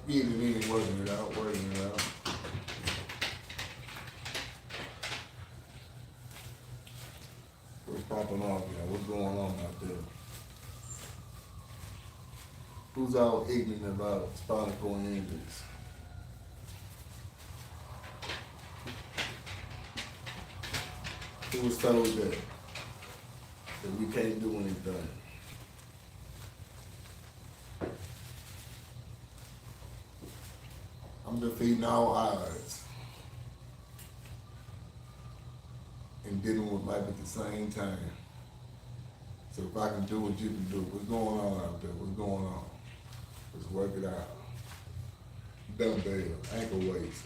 Getting it in, working it out, working it out. What's popping off, What's going on out there? Who's all ignorant about spinal cord injuries? Who was told that we can't do anything? I'm defeating all odds and dealing with life at the same time. So if I can do what you can do, what's going on out there? What's going on? Let's work it out. Dumbbells, ankle weights.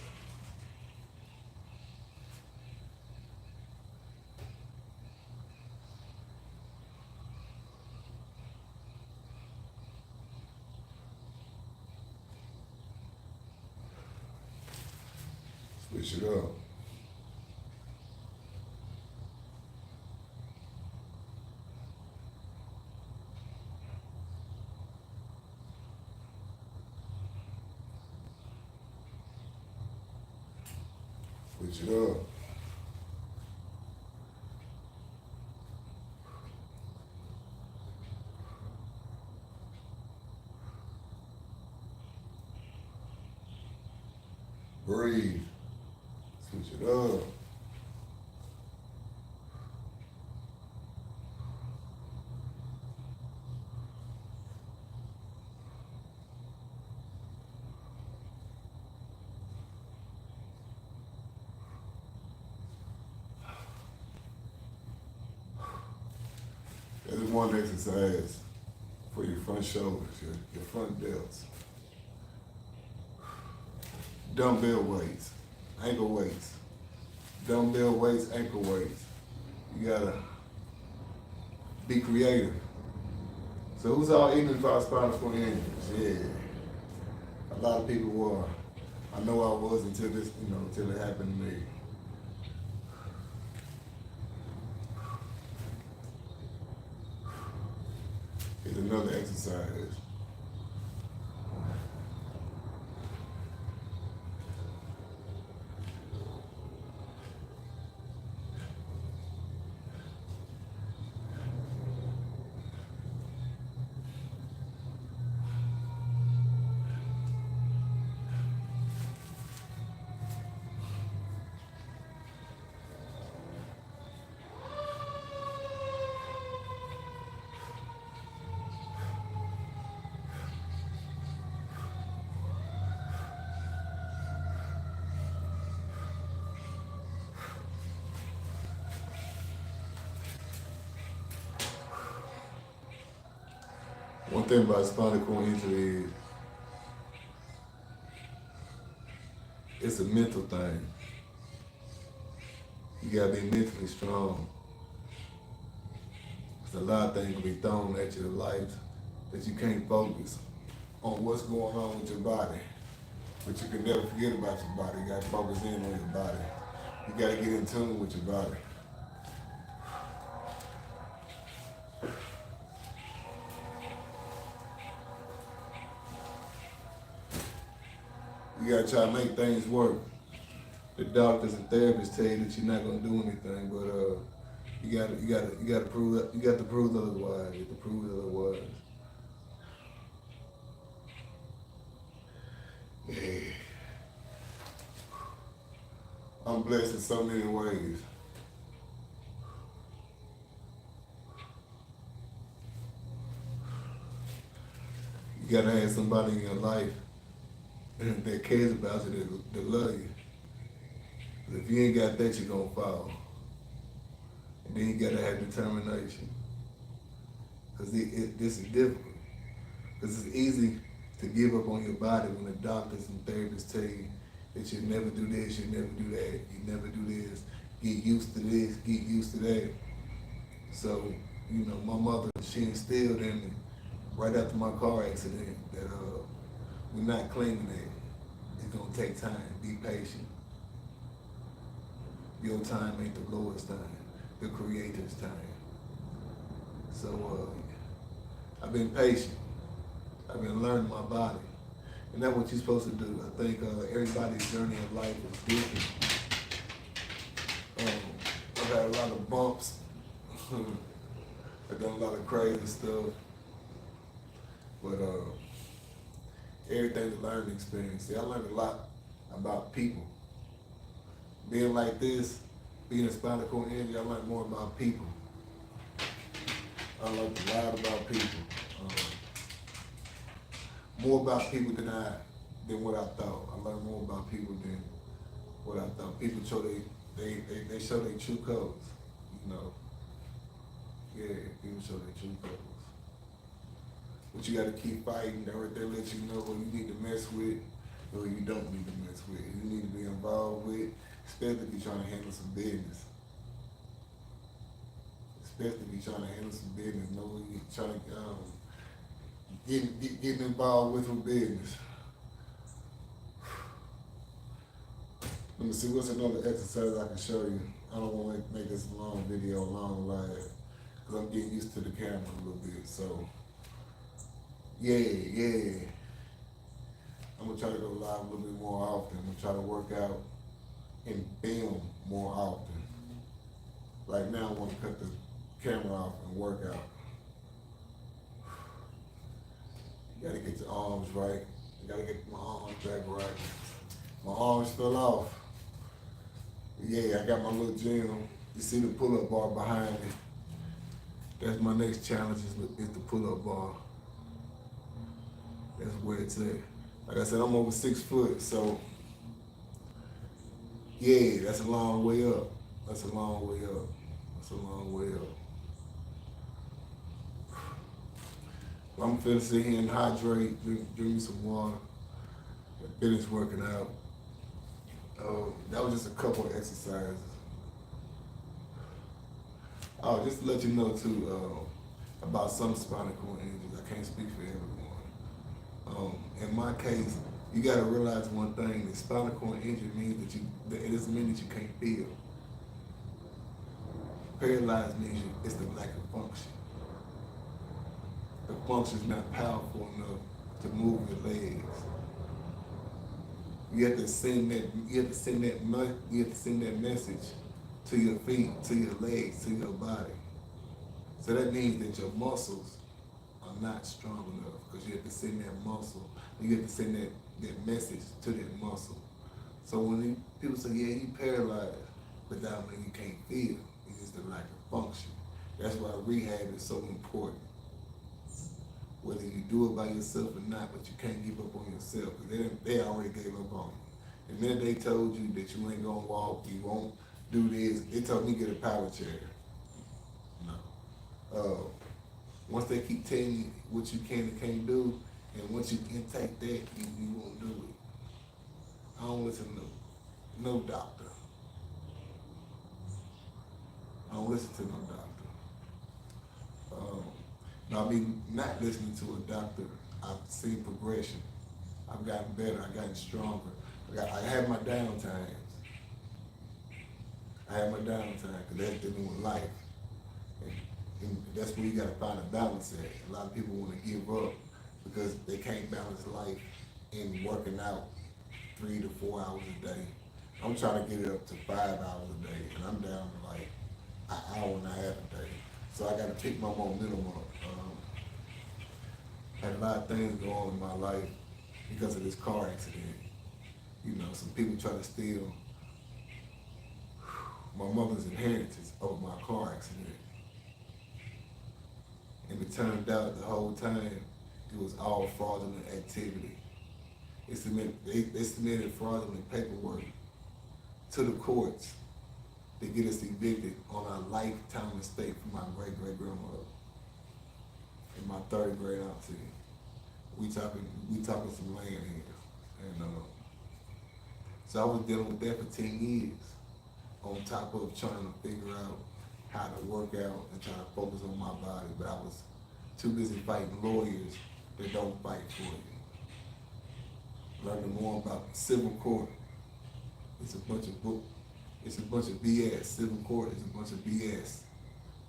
Switch it up. Switch it up. Breathe. Switch it up. That is one exercise for your front shoulders, your front delts. Dumbbell weights, ankle weights. Dumbbell weights, ankle weights. You gotta be creative. So who's all ignorant about spinal cord injuries? Yeah. A lot of people were. I know I was until this, until it happened to me. Here's another exercise. One thing about spinal cord injury is it's a mental thing. You gotta be mentally strong. There's a lot of things can be thrown at you in life that you can't focus on what's going on with your body. But you can never forget about your body. You gotta focus in on your body. You gotta get in tune with your body. You gotta try to make things work. The doctors and therapists tell you that you're not gonna do anything, but you gotta prove otherwise. You have to prove otherwise. Yeah. I'm blessed in so many ways. You gotta have somebody in your life that cares about you, that love you. But if you ain't got that, you're gonna fall. And then you gotta have determination. Because this is difficult. Because it's easy to give up on your body when the doctors and therapists tell you that you never do this, you never do that, you never do this, get used to this, get used to that. So, my mother, she instilled in me right after my car accident that we're not claiming that. It's gonna take time. Be patient. Your time ain't the Lord's time, the Creator's time. So I've been patient. I've been learning my body. And that's what you're supposed to do. I think everybody's journey in life is different. I've had a lot of bumps. I've done a lot of crazy stuff. But everything's a learning experience. See, I learned a lot about people. Being like this, being a spinal cord injury, I learned more about people. I learned a lot about people. More about people than what I thought. I learned more about people than what I thought. People show they show their true colors. You know. Yeah, people show their true colors. But you gotta keep fighting. They let you know who you need to mess with or you don't need to mess with. You need to be involved with, especially if you're trying to handle some business. Especially if you're trying to handle some business. Know who you're trying to getting involved with some business. Let me see what's another exercise I can show you. I don't want to make this a long video, long live, because I'm getting used to the camera a little bit. So, yeah. I'm gonna try to go live a little bit more often. I'm gonna try to work out and film more often. Like now, I want to cut the camera off and work out. You gotta get your arms right. You gotta get my arms back right. My arms fell off. Yeah, I got my little gym. You see the pull-up bar behind me. That's my next challenge is the pull-up bar. That's where it's at. Like I said, I'm over 6 foot, so yeah, that's a long way up. That's a long way up. That's a long way up. I'm finna sit here and hydrate, drink me some water, finish working out. That was just a couple of exercises. Oh, just to let you know too, about some spinal cord injuries. I can't speak for everyone. In my case, you gotta realize one thing, that spinal cord injury means that it doesn't mean that you can't feel. Paralyzed means it's the lack of function. The function is not powerful enough to move your legs. You have to send that message to your feet, to your legs, to your body. So that means that your muscles are not strong enough, because you have to send that muscle, you have to send that message to that muscle. So when people say, yeah, you paralyzed, but that means you can't feel. It's just the lack of function. That's why rehab is so important. Whether you do it by yourself or not, but you can't give up on yourself, because they already gave up on you. And then they told you that you ain't gonna walk, you won't do this. They told me get a power chair. No. Once they keep telling you what you can and can't do, and once you intake that, you won't do it. I don't listen to no doctor. I don't listen to no doctor. I mean, not listening to a doctor, I've seen progression. I've gotten better, I've gotten stronger. I had my down times. Because that's dealing with life. And that's where you gotta find a balance at. A lot of people wanna give up because they can't balance life in working out 3 to 4 hours a day. I'm trying to get it up to 5 hours a day, and I'm down to like an hour and a half a day. So I gotta pick my momentum up. Had a lot of things go on in my life because of this car accident. You know, some people try to steal my mother's inheritance over my car accident. And it turned out the whole time it was all fraudulent activity. They submitted fraudulent paperwork to the courts to get us evicted on a lifetime estate from my great-great-grandmother and my 3rd grade auntie. We talking some land here. And so I was dealing with that for 10 years, on top of trying to figure out how to work out and trying to focus on my body. But I was too busy fighting lawyers that don't fight for you. Learning more about civil court. It's a bunch of BS. Civil court is a bunch of BS.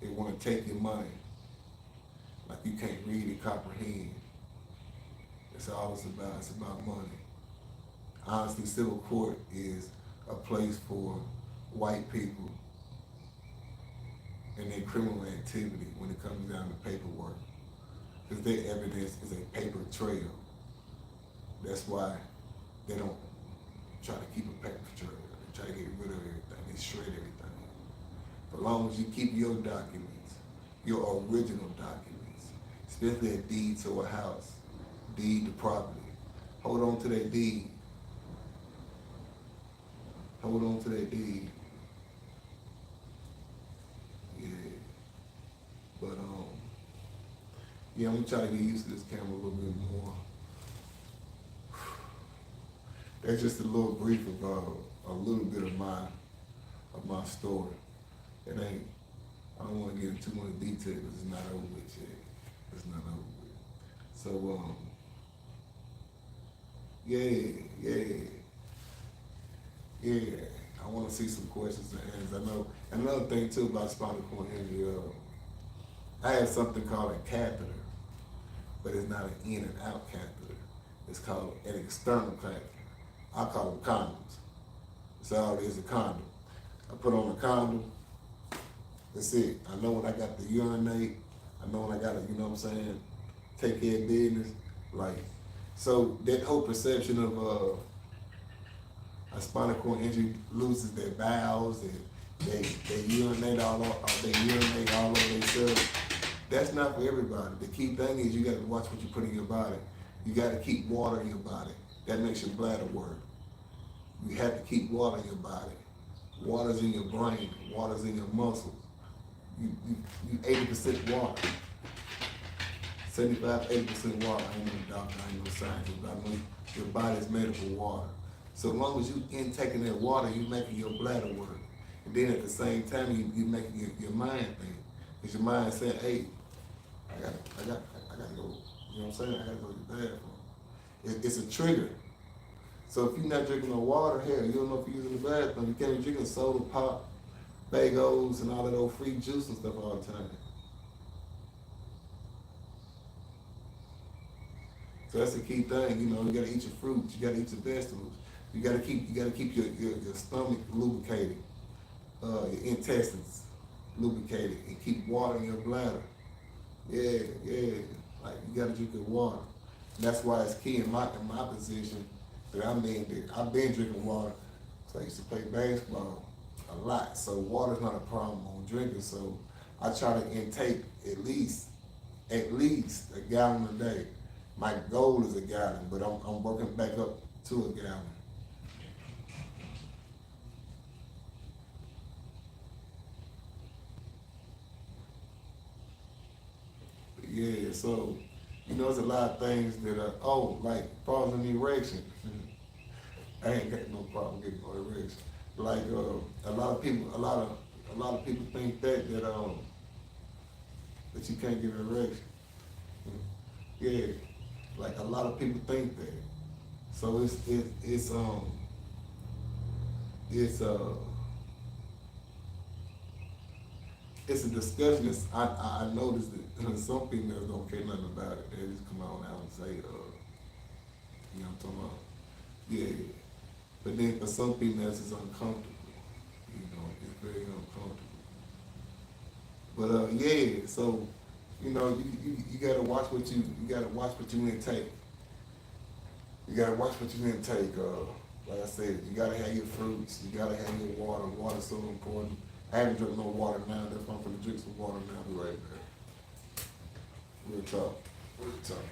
They want to take your money like you can't read and comprehend. It's all it's about. It's about money. Honestly, civil court is a place for white people and their criminal activity when it comes down to paperwork. Because their evidence is a paper trail. That's why they don't try to keep a paper trail. They try to get rid of everything. They shred everything. As long as you keep your documents, your original documents, especially a deed to a house, deed to property. Hold on to that deed. Hold on to that deed. Yeah. But yeah, I'm gonna try to get used to this camera a little bit more. That's just a little brief of a little bit of my story. It ain't. I don't want to get into too much detail because it's not over with yet. It's not over with. So yeah. I want to see some questions and answers. I know another thing too about spinal cord injury. I have something called a catheter, but it's not an in and out catheter. It's called an external catheter. I call them condoms. That's all it is, a condom. I put on a condom. That's it. I know when I got to urinate. I know when I got to, you know what I'm saying, take care of business. Like, so that whole perception of a spinal cord injury loses their bowels and they urinate all over themselves. That's not for everybody. The key thing is you got to watch what you put in your body. You got to keep water in your body. That makes your bladder work. You have to keep water in your body. Water's in your brain. Water's in your muscles. You 80% water. 75-80% water. I ain't no doctor, I ain't no scientist, but I know your body's made up of water. So as long as you intaking that water, you making your bladder work. And then at the same time, you making your mind think. Because your mind saying, hey, I gotta go, you know what I'm saying? I gotta go to the bathroom. It's a trigger. So if you're not drinking no water, hell, you don't know if you're using the bathroom. You can't be drinking soda pop, bagels, and all that old free juice and stuff all the time. So that's the key thing, you know, you gotta eat your fruits, you gotta eat your vegetables. You gotta keep your stomach lubricated, your intestines lubricated, and keep water in your bladder. Yeah. Like you gotta drink your water. And that's why it's key in my position that I'm in. That I've been drinking water. So I used to play basketball a lot. So water's not a problem on drinking. So I try to intake at least a gallon a day. My goal is a gallon, but I'm working back up to a gallon. Yeah, so, you know, there's a lot of things that are, like, falls in the erection. I ain't got no problem getting no erection. Like, a lot of people think that you can't get an erection. Yeah, like a lot of people think that. So it's a discussion. I noticed that some females don't care nothing about it. They just come on out and say, you know what I'm talking about? Yeah. But then for some females it's uncomfortable. You know, it's very uncomfortable. But yeah, so you know, you gotta watch what you intake. You gotta watch what you intake. Like I said, you gotta have your fruits. You gotta have your water. Water's so important. I haven't drunk no water now. That's why I'm gonna drink some water now. Be right back. Real talk. Real talk.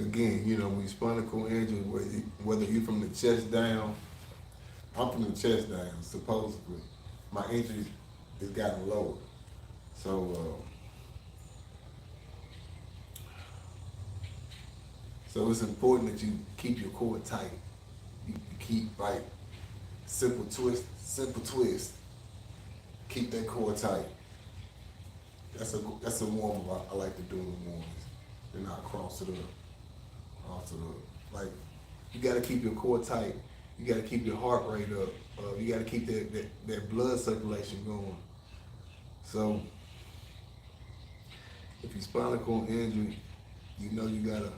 again, you know, when you spinal cord injury, whether you from the chest down, I'm from the chest down, supposedly. My injury has gotten lower. So, so it's important that you keep your core tight. You keep like simple twist. Keep that core tight. That's a warm up I like to do in the mornings. Then I cross it up. Cross it up. Like you gotta keep your core tight. You gotta keep your heart rate up. You gotta keep that blood circulation going. So if you spinal cord injury, you know you gotta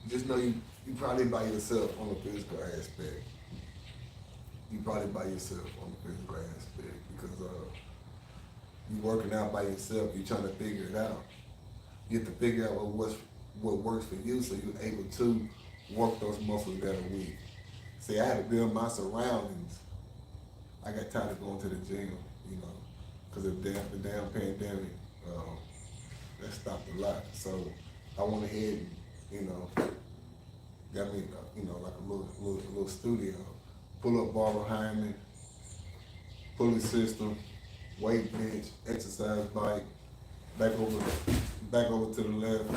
just know you probably by yourself on the physical aspect. You probably by yourself on the physical aspect because you working out by yourself. You're trying to figure it out. You have to figure out what works for you, so you're able to work those muscles that are weak. See, I had to build my surroundings. I got tired of going to the gym, you know, because of the damn pandemic. That stopped a lot. So I went ahead and, you know, got me, you know, like a little studio. Pull up bar behind me, pulley system, weight bench, exercise bike, back over to the left,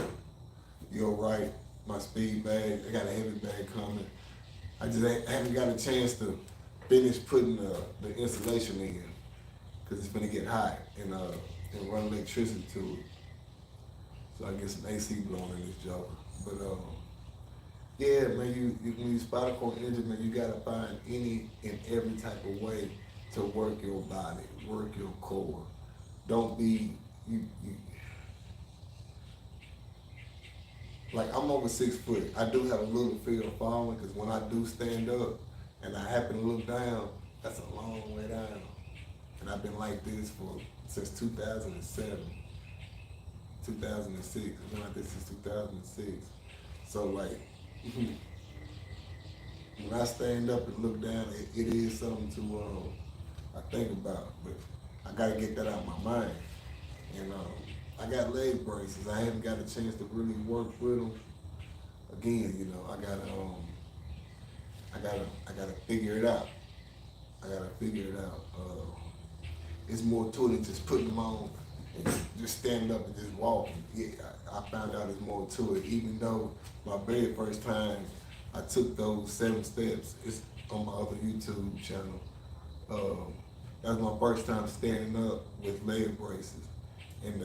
your right, my speed bag. I got a heavy bag coming. I haven't got a chance to finish putting the insulation in because it's gonna get hot and run electricity to it. So I get some AC blowing in this joker. But yeah, man, when you spinal cord injury, man, you gotta find any and every type of way to work your body, work your core. Don't be you like I'm over 6 foot. I do have a little fear of falling because when I do stand up and I happen to look down, that's a long way down. And I've been like this since 2007, 2006. I've been like this since 2006. So like. When I stand up and look down, it is something to I think about, but I gotta get that out of my mind. And I got leg braces. I haven't got a chance to really work with them. Again, you know, I gotta figure it out. It's more to it than just putting them on and just standing up and just walking. Yeah, I found out there's more to it. Even though my very first time I took those 7 steps, it's on my other YouTube channel. That was my first time standing up with leg braces, and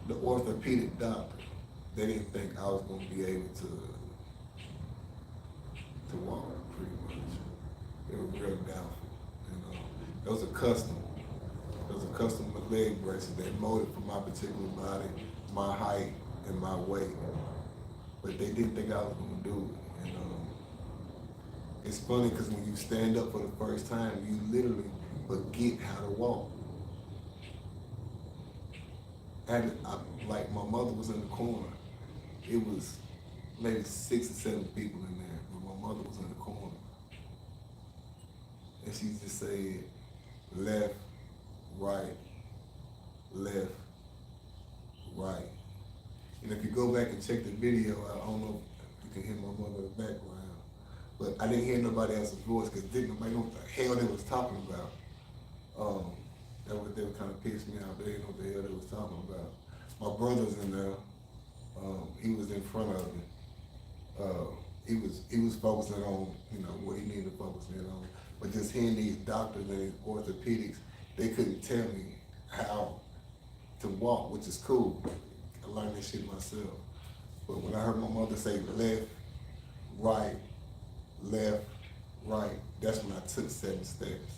the orthopedic doctor, they didn't think I was going to be able to walk pretty much. They were real doubtful. And those are custom leg braces. They're molded for my particular body, my height, and my weight. But they didn't think I was going to do it. And it's funny because when you stand up for the first time, you literally forget how to walk. Like my mother was in the corner. It was maybe 6 or 7 people in there, but my mother was in the corner. And she just said, left, right, left, right. And if you go back and check the video, I don't know if you can hear my mother in the background, but I didn't hear nobody else's voice because nobody know what the hell they was talking about. They were kind of pissed me off. They didn't know what the hell they was talking about. My brother's in there. He was in front of me. He was focusing on, you know, what he needed to focus in on. But just hearing these doctors and orthopedics, they couldn't tell me how to walk, which is cool. I learned this shit myself. But when I heard my mother say left, right, that's when I took 7 steps.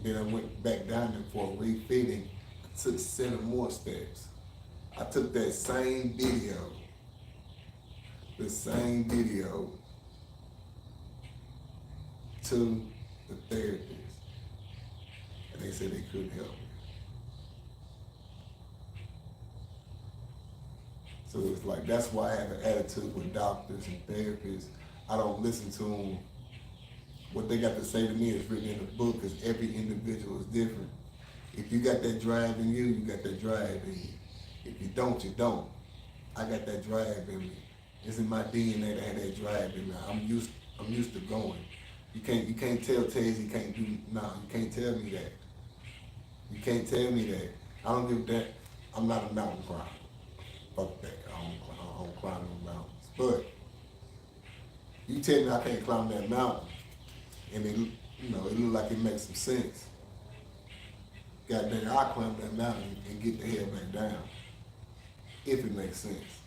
Then I went back down there for a refitting. I took 7 more steps. I took that same video, to the therapist, and they said they couldn't help me. So it's like, that's why I have an attitude with doctors and therapists. I don't listen to them. What they got to say to me is written in the book because every individual is different. If you got that drive in you, you got that drive in you. If you don't, you don't. I got that drive in me. It's in my DNA to have that drive in me. I'm used to going. You can't tell Tez he can't do you can't tell me that. You can't tell me that. I don't give that. I'm not a mountain climber. Fuck that. I don't climb no mountains. But you tell me I can't climb that mountain and it look like it makes some sense. Goddamn, I climb that mountain and get the hell back down. If it makes sense.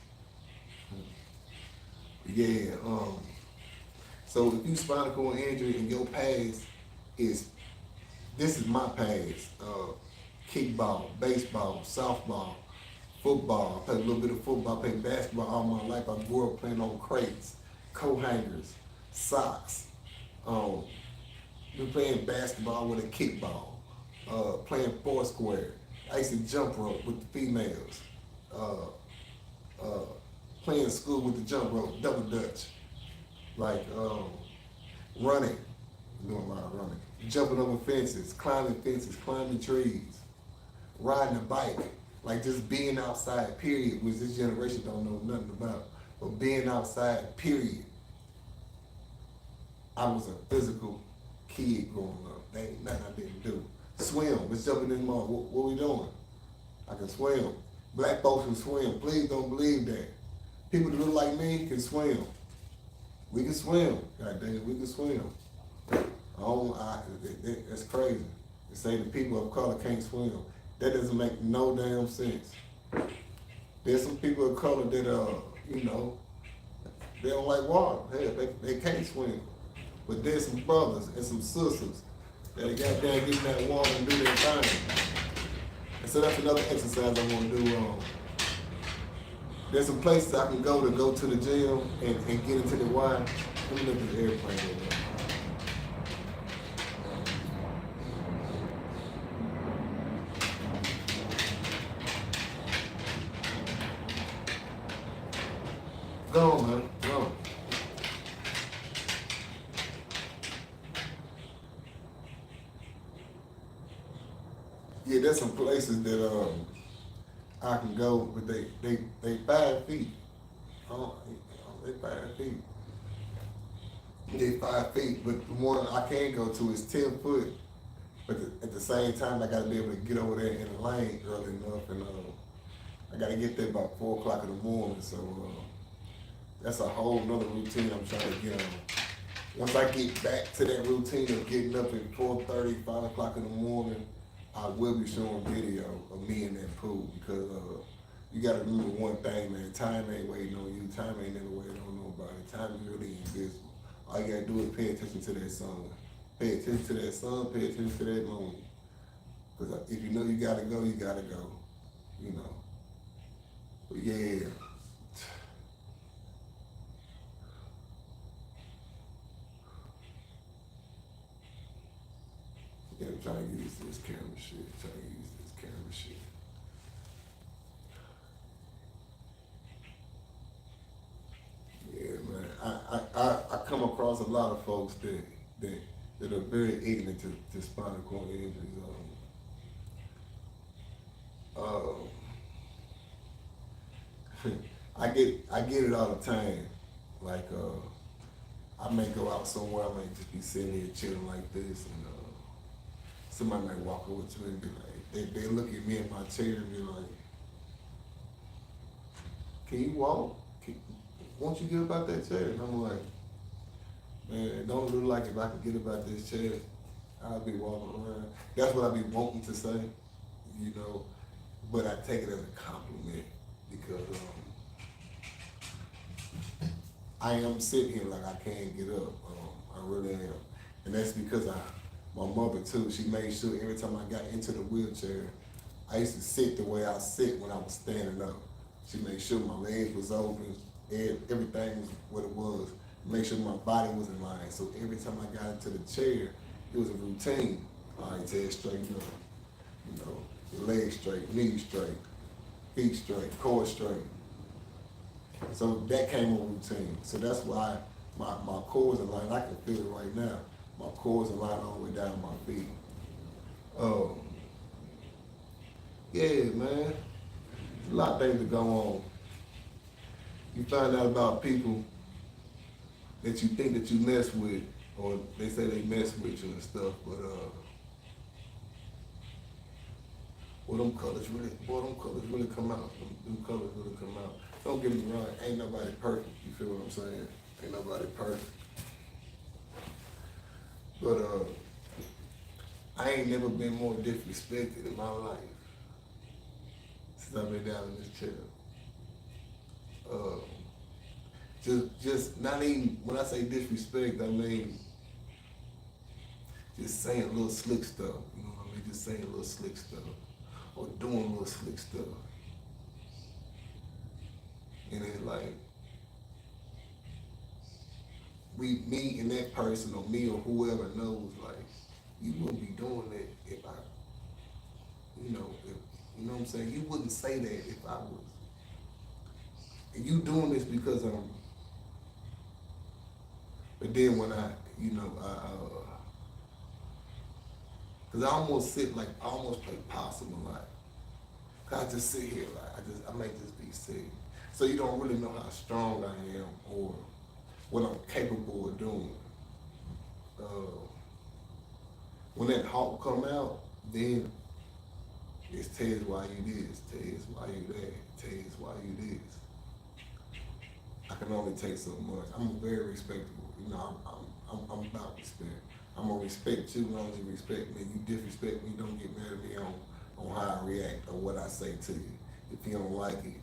Yeah, so if you spinal cord injury and your past this is my past. Kickball, baseball, softball, football. I played a little bit of football, I played basketball all my life. I grew up playing on crates, coat hangers, socks. Been playing basketball with a kickball, playing foursquare. I used to jump rope with the females. Playing school with the jump rope, double dutch. Like running, doing a lot of running. Jumping over fences, climbing trees, riding a bike, like just being outside, period, which this generation don't know nothing about. But being outside, period. I was a physical kid growing up. There ain't nothing I didn't do. Swim, let's jump in this mud. What we doing? I can swim. Black folks can swim. Please don't believe that. People that look like me can swim. We can swim. God damn it, we can swim. That's crazy. To say the people of color can't swim. That doesn't make no damn sense. There's some people of color that, they don't like water. Hell, they can't swim. But there's some brothers and some sisters that goddamn get in that water and do their thing. And so that's another exercise I want to do. There's some places I can go to the gym and get into the water. Let me look at the airplane over there. Go on, man. Go on. Yeah, there's some places that I can go, but they 5 feet. They 5 feet. They 5 feet, but the one I can go to is 10 foot. But at the same time, I gotta be able to get over there in the lane early enough, and I gotta get there about 4 o'clock in the morning. So that's a whole nother routine I'm trying to get on. Once I get back to that routine of getting up at 4:30, 5 o'clock in the morning, I will be showing video of me in that pool, because you gotta remember one thing, man. Time ain't waiting on you. Time ain't never waiting on nobody. Time is really invisible. All you gotta do is pay attention to that sun. Pay attention to that sun, pay attention to that moon. Because if you know you gotta go, you gotta go. But yeah. Yeah, I'm trying to use this camera shit. Yeah, man. I come across a lot of folks that are very ignorant to spinal cord injuries. I get it all the time. Like I may go out somewhere, I might just be sitting here chilling like this, and somebody might walk over to me and be like, they look at me in my chair and be like, "Can you walk? Won't you get up out that chair?" And I'm like, man, it don't look like if I could get up out this chair, I'll be walking around. That's what I be wanting to say, but I take it as a compliment, because I am sitting here like I can't get up. I really am. And that's because my mother too, she made sure every time I got into the wheelchair, I used to sit the way I sit when I was standing up. She made sure my legs was open, everything was what it was. Make sure my body was in line. So every time I got into the chair, it was a routine. All right, Ted, straighten up. Your legs straight, knees straight, feet straight, core straight. So that came a routine. So that's why my core is aligned. I can feel it right now. My core is aligned all the way down my feet. Yeah, man. A lot of things to go on. You find out about people that you think that you mess with, or they say they mess with you and stuff, but them colors really come out. Them colors really come out. Don't get me wrong, ain't nobody perfect. You feel what I'm saying? Ain't nobody perfect. But I ain't never been more disrespected in my life since I've been down in this chair. Uh, just not even when I say disrespect, I mean just saying little slick stuff. You know what I mean? Just saying little slick stuff or doing little slick stuff, and it's like me and that person or me or whoever knows, like you wouldn't be doing that if I, you know what I'm saying. You wouldn't say that if I was. And you doing this because I'm. But then when cause I almost I almost play possum a lot. Cause I just sit here I might just be sick. So you don't really know how strong I am or what I'm capable of doing. When that hawk come out, then it's Tez why you this, Tez why you that, Tez why you this. I can only take so much. I'm very respectable. I'm about respect. I'm gonna respect you, not only respect me. You disrespect me, don't get mad at me on how I react or what I say to you. If you don't like it,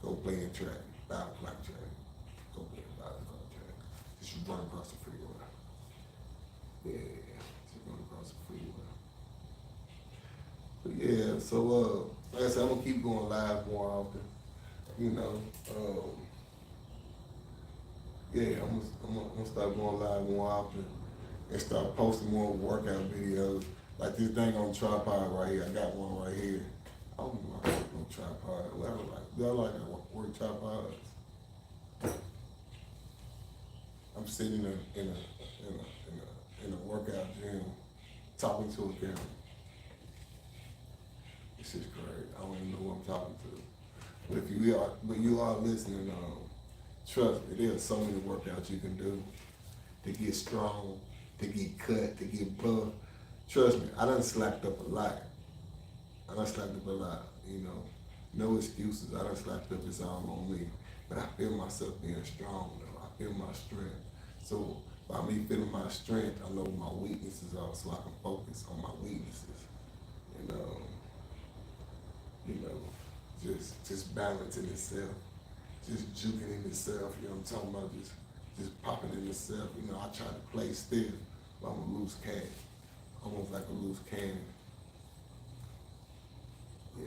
go play in track, battle clock track. Go play a battle clock track. Just run across the freeway. Yeah, just run across the freeway. But yeah, so like I said, I'm gonna keep going live more often. You know, yeah, I'm gonna start going live more often and start posting more workout videos. Like this thing on tripod right here. I got one right here. I don't know how to work no tripod. Y'all like I work tripods. I'm sitting in a workout gym talking to a camera. This is great. I don't even know who I'm talking to. But you are listening, trust me, there's so many workouts you can do to get strong, to get cut, to get buff. Trust me, I done slacked up a lot. You know. No excuses. I done slacked up, it's all on me. But I feel myself being strong though. I feel my strength. So by me feeling my strength, I know what my weaknesses are so I can focus on my weaknesses. And just balancing itself, just juking in itself, you know what I'm talking about, just popping in itself. You know, I try to play stiff, but I'm a loose cannon, almost like a loose cannon. Yeah.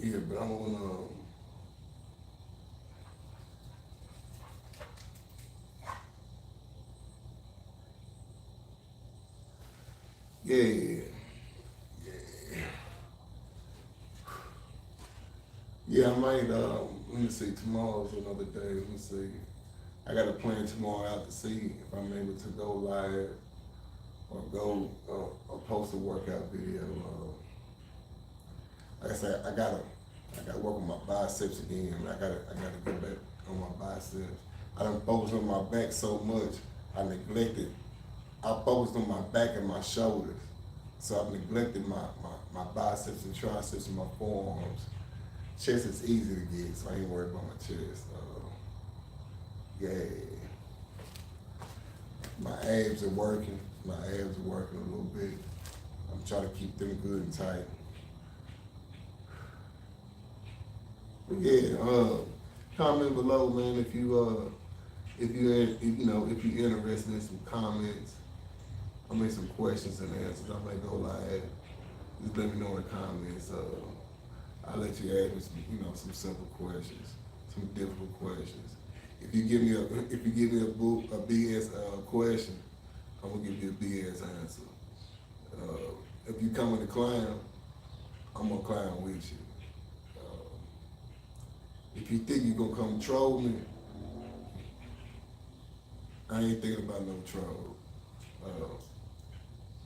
Yeah, but I'm gonna, yeah. Yeah, I might, let me see, tomorrow's another day, let me see. I got a plan tomorrow out to see if I'm able to go live or go, or post a workout video. Like I said, I gotta work on my biceps again. I gotta get back on my biceps. I done focused on my back so much, I focused on my back and my shoulders. So I've neglected my biceps and triceps and my forearms. Chest is easy to get, so I ain't worried about my chest. Yeah. My abs are working. A little bit. I'm trying to keep them good and tight. But yeah, comment below, man, if you're interested in some comments. I mean some questions and answers. I might go live. Just let me know in the comments. I'll let you ask me some simple questions, some difficult questions. If you give me a BS question, I'm gonna give you a BS answer. If you come with a clown, I'm gonna clown with you. If you think you're gonna come troll me, I ain't thinking about no troll. Uh,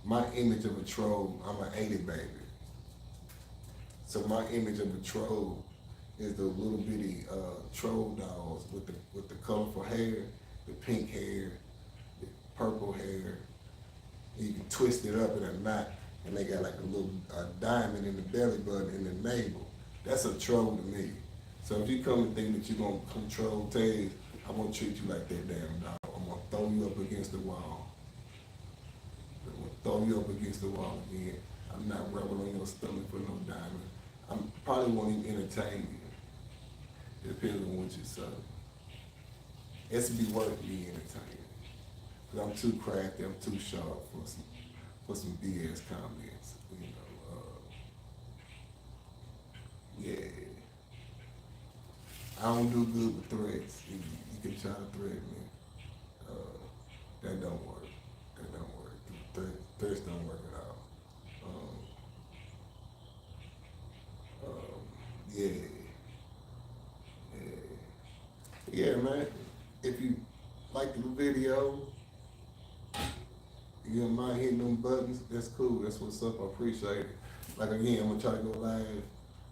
my image of a troll, I'm an 80 baby. So my image of a troll is the little bitty troll dolls with the colorful hair, the pink hair, the purple hair. You can twist it up in a knot, and they got like a little diamond in the belly button and the navel. That's a troll to me. So if you come and think that you're gonna control Taze, I'm gonna treat you like that damn dog. I'm gonna throw you up against the wall. I'm gonna throw you up against the wall again. I'm not rubbing on your stomach for no diamond. I probably won't even entertain you. It depends on what you say. It's to be worth me entertaining. Cause I'm too crafty, I'm too sharp for some BS comments. You know, yeah. I don't do good with threats. You can try to threaten me. That don't work. That don't work. Threats don't work at all. Yeah. Yeah, man. If you like the video, you don't mind hitting them buttons, that's cool. That's what's up. I appreciate it. Like again, I'm gonna try to go live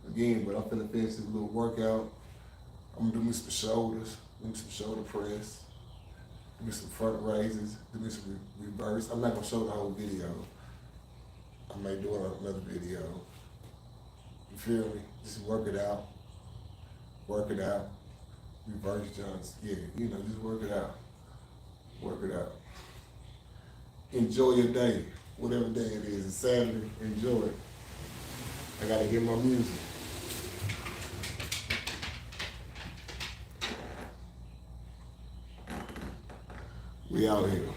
again, but I'm finna finish this little workout. I'm gonna do me some shoulders, do me some shoulder press, do me some front raises, do me some reverse. I'm not gonna show the whole video. I may do it on another video. You feel me? Just work it out. Work it out. Reverse jumps. Yeah, you know, just work it out. Work it out. Enjoy your day. Whatever day it is. It's Saturday. Enjoy it. I gotta hear my music. We out here.